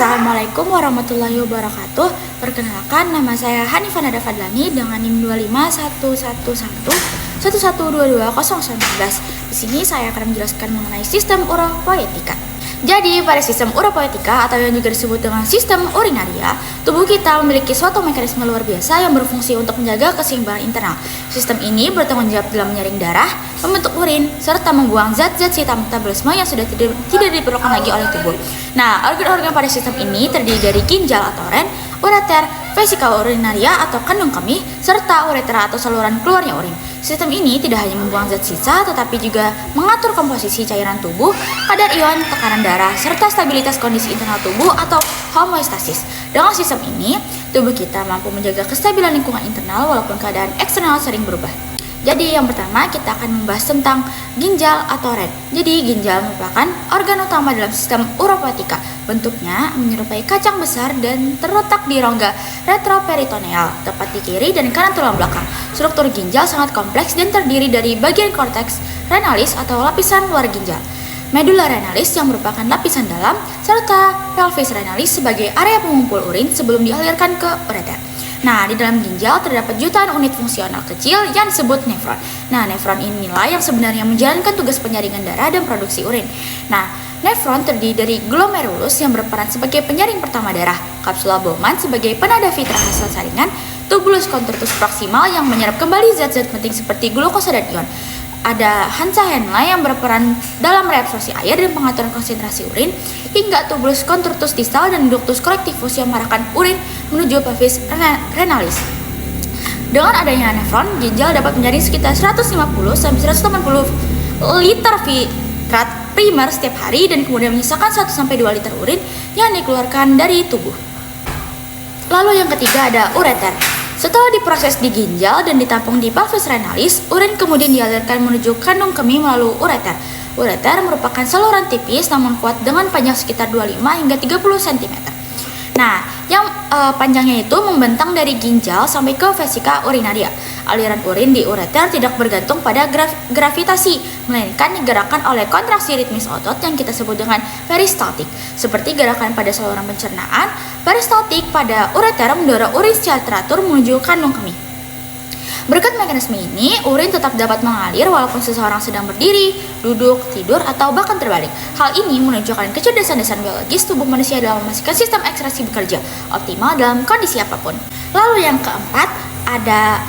Assalamualaikum warahmatullahi wabarakatuh. Perkenalkan, nama saya Hanifah Nada Fadlani dengan NIM 2511111222019. Di sini saya akan menjelaskan mengenai sistem uropoietika. Jadi, pada sistem uropoietika atau yang juga disebut dengan sistem urinaria, tubuh kita memiliki suatu mekanisme luar biasa yang berfungsi untuk menjaga keseimbangan internal. Sistem ini bertanggung jawab dalam menyaring darah, membentuk urin, serta membuang zat-zat sisa metabolisme yang sudah tidak diperlukan lagi oleh tubuh. Nah, organ-organ pada sistem ini terdiri dari ginjal atau ren, ureter, vesika urinaria atau kandung kemih, serta uretra atau saluran keluarnya urin. Sistem ini tidak hanya membuang zat sisa, tetapi juga mengatur komposisi cairan tubuh, kadar ion, tekanan darah, serta stabilitas kondisi internal tubuh atau homeostasis. Dengan sistem ini, tubuh kita mampu menjaga kestabilan lingkungan internal walaupun keadaan eksternal sering berubah. Jadi yang pertama kita akan membahas tentang ginjal atau ren. Jadi ginjal merupakan organ utama dalam sistem uropoietika. Bentuknya menyerupai kacang besar dan terletak di rongga retroperitoneal, tepat di kiri dan kanan tulang belakang. Struktur ginjal sangat kompleks dan terdiri dari bagian korteks renalis atau lapisan luar ginjal, medula renalis yang merupakan lapisan dalam, serta pelvis renalis sebagai area pengumpul urin sebelum dialirkan ke ureter. Nah, di dalam ginjal terdapat jutaan unit fungsional kecil yang disebut nefron. Nah, nefron inilah yang sebenarnya menjalankan tugas penyaringan darah dan produksi urin. Nah, nefron terdiri dari glomerulus yang berperan sebagai penyaring pertama darah, kapsula Bowman sebagai penada fitrah hasil saringan, tubulus contortus proximal yang menyerap kembali zat-zat penting seperti glukosa dan ion. Ada Hansa Henle yang berperan dalam reabsorpsi air dan pengaturan konsentrasi urin, hingga tubulus contortus distal dan ductus correctivus yang mengarahkan urin menuju pelvis renalis. Dengan adanya nefron, ginjal dapat menyaring sekitar 150-180 liter filtrat primer setiap hari dan kemudian menyisakan 1-2 liter urin yang dikeluarkan dari tubuh. Lalu yang ketiga ada ureter. Setelah diproses di ginjal dan ditampung di pelvis renalis, urin kemudian dialirkan menuju kandung kemih melalui ureter. Ureter merupakan saluran tipis namun kuat dengan panjang sekitar 25 hingga 30 cm. Nah, yang panjangnya itu membentang dari ginjal sampai ke vesika urinaria. Aliran urin di ureter tidak bergantung pada gravitasi, melainkan digerakkan oleh kontraksi ritmis otot yang kita sebut dengan peristaltik. Seperti gerakan pada saluran pencernaan, peristaltik pada ureter mendorong urin secara teratur menuju kandung kemih. Berkat mekanisme ini, urin tetap dapat mengalir walaupun seseorang sedang berdiri, duduk, tidur, atau bahkan terbalik. Hal ini menunjukkan kecerdasan dasar biologis tubuh manusia dalam memastikan sistem ekstraksi bekerja optimal dalam kondisi apapun. Lalu yang keempat, ada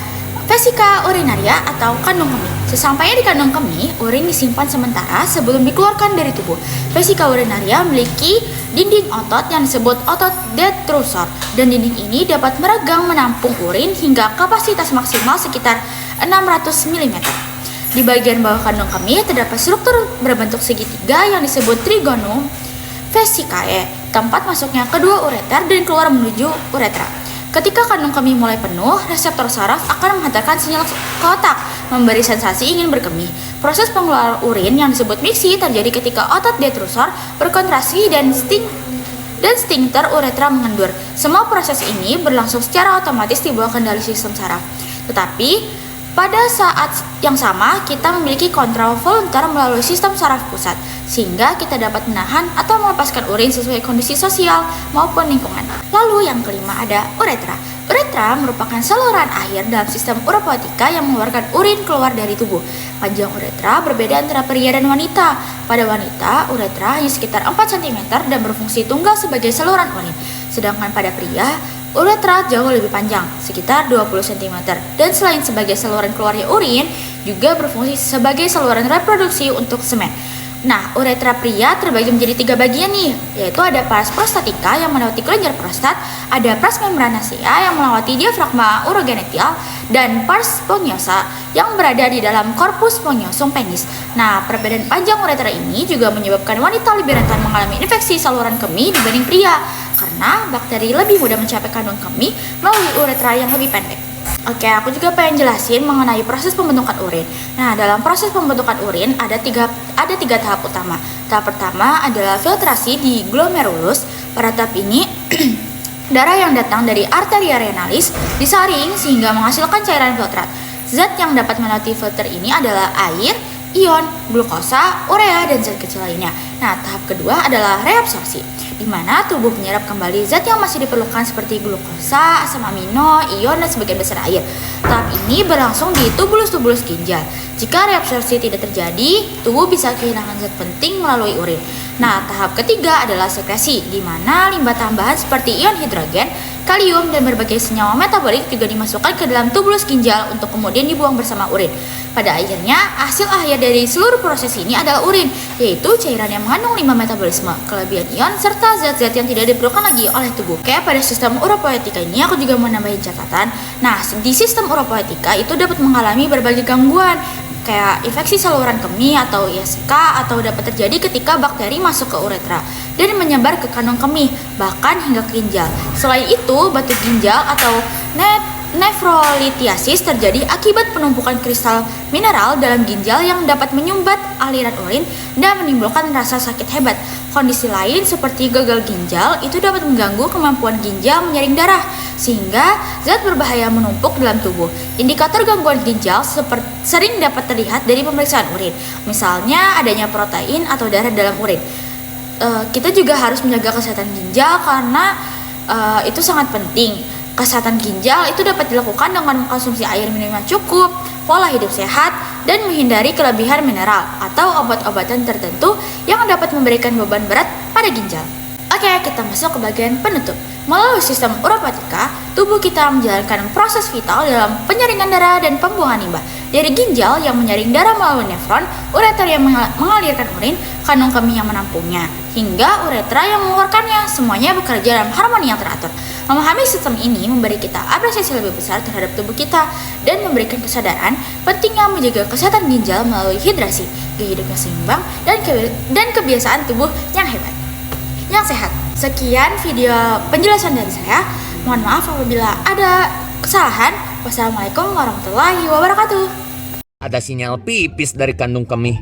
vesika urinaria atau kandung kemih. Sesampainya di kandung kemih, urin disimpan sementara sebelum dikeluarkan dari tubuh. Vesika urinaria memiliki dinding otot yang disebut otot detrusor, dan dinding ini dapat meregang menampung urin hingga kapasitas maksimal sekitar 600 mm. Di bagian bawah kandung kemih terdapat struktur berbentuk segitiga yang disebut trigonum vesicae, tempat masuknya kedua ureter dan keluar menuju uretra. Ketika kandung kemih mulai penuh, reseptor saraf akan menghantarkan sinyal ke otak, memberi sensasi ingin berkemih. Proses pengeluaran urin yang disebut miksi terjadi ketika otot detrusor berkontraksi dan sphincter uretra mengendur. Semua proses ini berlangsung secara otomatis di bawah kendali sistem saraf. Tetapi pada saat yang sama, kita memiliki kontrol voluntar melalui sistem saraf pusat, sehingga kita dapat menahan atau melepaskan urin sesuai kondisi sosial maupun lingkungan. Lalu yang kelima ada uretra. Uretra merupakan saluran akhir dalam sistem uropoietika yang mengeluarkan urin keluar dari tubuh. Panjang uretra berbeda antara pria dan wanita. Pada wanita, uretra hanya sekitar 4 cm dan berfungsi tunggal sebagai saluran urin. Sedangkan pada pria, uretra jauh lebih panjang, sekitar 20 cm, dan selain sebagai saluran keluarnya urin, juga berfungsi sebagai saluran reproduksi untuk semen. Nah, uretra pria terbagi menjadi 3 bagian nih, yaitu ada pars prostatica yang melewati kelenjar prostat, ada pars membranacea yang melewati diafragma urogenitial, dan pars sponiosa yang berada di dalam corpus sponiosum penis. Nah, perbedaan panjang uretra ini juga menyebabkan wanita lebih rentan mengalami infeksi saluran kemih dibanding pria, karena bakteri lebih mudah mencapai kandung kemih melalui uretra yang lebih pendek. Oke, aku juga pengen jelasin mengenai proses pembentukan urin. Nah, dalam proses pembentukan urin ada tiga tahap utama. Tahap pertama adalah filtrasi di glomerulus. Pada tahap ini, darah yang datang dari arteria renalis disaring sehingga menghasilkan cairan filtrat. Zat yang dapat melewati filter ini adalah air, ion, glukosa, urea, dan zat kecil lainnya. Nah, tahap kedua adalah reabsorpsi, di mana tubuh menyerap kembali zat yang masih diperlukan seperti glukosa, asam amino, ion, dan sebagian besar air. Tahap ini berlangsung di tubulus-tubulus ginjal. Jika reabsorpsi tidak terjadi, tubuh bisa kehilangan zat penting melalui urin. Nah, tahap ketiga adalah sekresi, di mana limbah tambahan seperti ion hidrogen, kalium, dan berbagai senyawa metabolik juga dimasukkan ke dalam tubulus ginjal untuk kemudian dibuang bersama urin. Pada akhirnya, hasil akhir dari seluruh proses ini adalah urin, yaitu cairan yang mengandung limbah metabolisme, kelebihan ion, serta zat-zat yang tidak diperlukan lagi oleh tubuh. Kayak pada sistem uropoetika ini, aku juga mau nambahin catatan. Nah, di sistem uropoetika itu dapat mengalami berbagai gangguan, kayak infeksi saluran kemih atau ISK, atau dapat terjadi ketika bakteri masuk ke uretra dan menyebar ke kandung kemih, bahkan hingga ke ginjal. Selain itu, batuk ginjal atau nefrolitiasis terjadi akibat penumpukan kristal mineral dalam ginjal yang dapat menyumbat aliran urin dan menimbulkan rasa sakit hebat. Kondisi lain seperti gagal ginjal itu dapat mengganggu kemampuan ginjal menyaring darah, sehingga zat berbahaya menumpuk dalam tubuh. Indikator gangguan ginjal sering dapat terlihat dari pemeriksaan urin, misalnya adanya protein atau darah dalam urin. Kita juga harus menjaga kesehatan ginjal karena itu sangat penting. Kesehatan ginjal itu dapat dilakukan dengan mengkonsumsi air minum yang cukup, pola hidup sehat, dan menghindari kelebihan mineral atau obat-obatan tertentu yang dapat memberikan beban berat pada ginjal. Oke, kita masuk ke bagian penutup. Melalui sistem uropoetika, tubuh kita menjalankan proses vital dalam penyaringan darah dan pembuangan limbah. Dari ginjal yang menyaring darah melalui nefron, ureter yang mengalirkan urin, kandung kemih yang menampungnya, hingga uretra yang mengeluarkannya, semuanya bekerja dalam harmoni yang teratur. Memahami sistem ini memberi kita apresiasi lebih besar terhadap tubuh kita dan memberikan kesadaran pentingnya menjaga kesehatan ginjal melalui hidrasi, gaya hidup yang seimbang, dan kebiasaan tubuh yang hebat, yang sehat. Sekian video penjelasan dari saya. Mohon maaf apabila ada kesalahan. Wassalamualaikum warahmatullahi wabarakatuh. Ada sinyal pipis dari kandung kemih.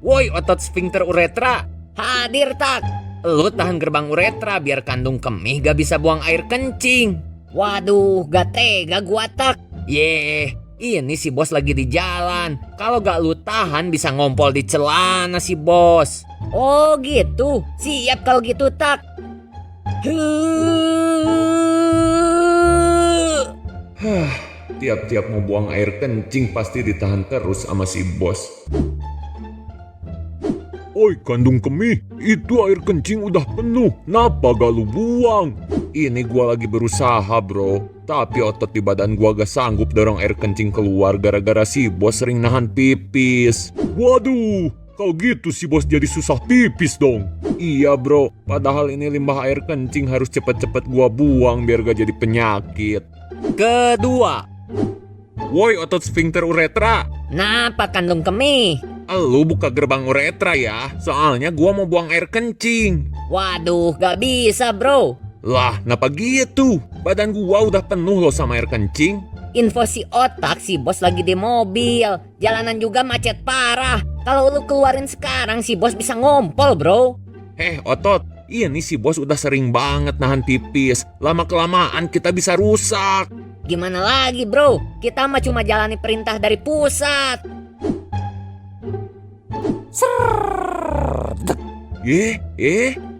Woi, otot sphincter uretra, hadir tak? Lu tahan gerbang uretra biar kandung kemih gak bisa buang air kencing. Waduh, gak tega gua tak. Ini si bos lagi di jalan. Kalau gak lu tahan bisa ngompol di celana si bos. Oh gitu, siap kalau gitu tak. Tiap-tiap mau buang air kencing pasti ditahan terus sama si bos. Oi, kandung kemih, itu air kencing udah penuh. Napa gak lu buang? Ini gua lagi berusaha bro, tapi otot di badan gua gak sanggup dorong air kencing keluar gara-gara si bos sering nahan pipis. Waduh, kalau gitu si bos jadi susah pipis dong. Iya bro, padahal ini limbah air kencing harus cepet-cepet gua buang biar gak jadi penyakit. Kedua, woi otot sphincter uretra, napa kandung kemih? lu buka gerbang uretra ya, soalnya gua mau buang air kencing. Waduh, gak bisa bro. Lah, napa gitu? Badan gua udah penuh loh sama air kencing. Info si otak, si bos lagi di mobil. Jalanan juga macet parah. Kalau lu keluarin sekarang si bos bisa ngompol bro. Otot, ini si bos udah sering banget nahan pipis. Lama-kelamaan kita bisa rusak. Gimana lagi bro? Kita mah cuma jalani perintah dari pusat.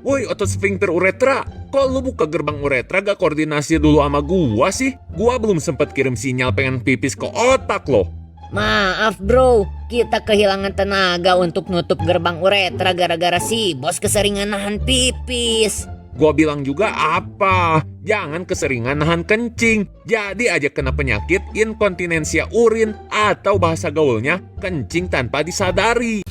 Woi otot sphincter uretra, kok lu buka gerbang uretra gak koordinasi dulu sama gua sih? Gua belum sempet kirim sinyal pengen pipis ke otak loh. Maaf bro, kita kehilangan tenaga untuk nutup gerbang uretra gara-gara si bos keseringan nahan pipis. Gua bilang juga apa? Jangan keseringan nahan kencing. Jadi aja kena penyakit inkontinensia urin atau bahasa gaulnya kencing tanpa disadari.